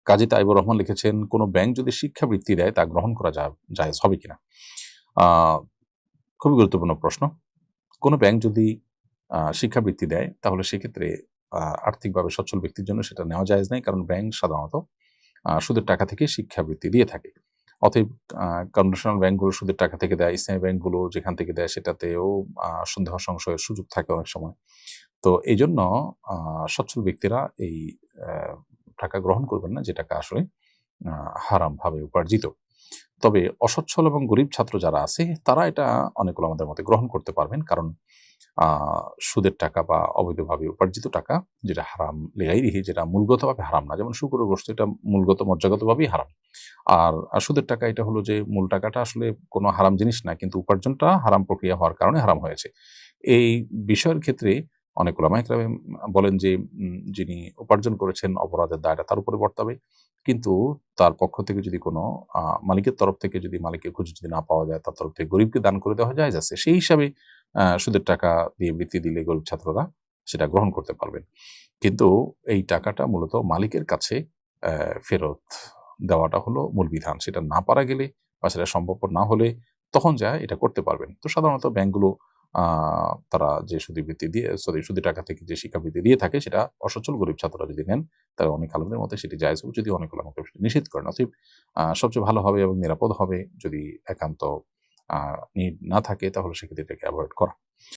কাজী তাইবুর রহমান লিখেছেন, কোনো ব্যাংক যদি শিক্ষাবৃত্তি দেয় তা গ্রহণ করা জায়েজ হবে কিনা? আহ, খুবই গুরুত্বপূর্ণ প্রশ্ন। কোনো ব্যাংক যদি শিক্ষাবৃত্তি দেয় তাহলে সেক্ষেত্রে আর্থিকভাবে সচ্ছল ব্যক্তির জন্য সেটা নেওয়া জায়েজ নাই, কারণ ব্যাংক সাধারণত সুদের টাকা থেকে শিক্ষাবৃত্তি দিয়ে থাকে। অতএব কনভেনশনাল ব্যাংকগুলো সুদের টাকা থেকে দেয়, ইসলামী ব্যাংকগুলো যেখান থেকে দেয় সেটাতেও সন্দেহ সংশয়ের সুযোগ থাকে অনেক সময়। তো এই জন্য সচ্ছল ব্যক্তিরা এই টাকা গ্রহণ করবেন না, যে টাকা আসলে হারাম ভাবে উপার্জিত। তবে অসচ্ছল এবং গরিব ছাত্র যারা আছে তারা এটা অনেক ওলামাদের মতে গ্রহণ করতে পারবেন, কারণ সুদের টাকা বা অবৈধভাবে উপার্জিত টাকা যেটা হারাম লেগাইরিহি, যেটা মূলগতভাবে হারাম না, যেমন শুকরের গোশত, এটা মূলগত মজ্জাগতভাবেই হারাম। আর সুদের টাকা এটা হলো যে মূল টাকাটা আসলে কোনো হারাম জিনিস না, কিন্তু উপার্জনটা হারাম প্রক্রিয়া হওয়ার কারণে হারাম হয়েছে। এই বিষয়ের ক্ষেত্রে অনেক ওলামায়ে কেরাম বলেন যে যিনি উপার্জন করেছেন অপরাধের দায়টা তার উপরে বর্তাবে, কিন্তু তার পক্ষ থেকে যদি কোনো মালিকের তরফ থেকে যদি মালিকের খুঁজে যদি না পাওয়া যায়, তার তরফ থেকে গরিবকে দান করে দেওয়া জায়েজ আছে। সেই হিসাবে সুদের টাকা দিয়ে বৃত্তি দিলে গরিব ছাত্ররা সেটা গ্রহণ করতে পারবেন। কিন্তু এই টাকাটা মূলত মালিকের কাছে ফেরত দেওয়াটা হলো মূল বিধান। সেটা না পারা গেলে বা সেটা সম্ভবপর না হলে তখন এটা করতে পারবেন। তো সাধারণত ব্যাংকগুলো আ তারা যে সুদের টাকা থেকে যে শিক্ষাবৃত্তি দিয়ে থাকে সেটা অসচ্ছল গরিব ছাত্ররা যদি নেন, তাহলে অনেক আলেমদের মতে সেটি জায়েজ হবে, যদিও অনেক উলামা নিষেধ করেন। অতএব সবচেয়ে ভালো হবে এবং নিরাপদ হবে যদি একান্ত নিড না থাকে তাহলে সেক্ষেত্রে এটাকে এভয়েড করা।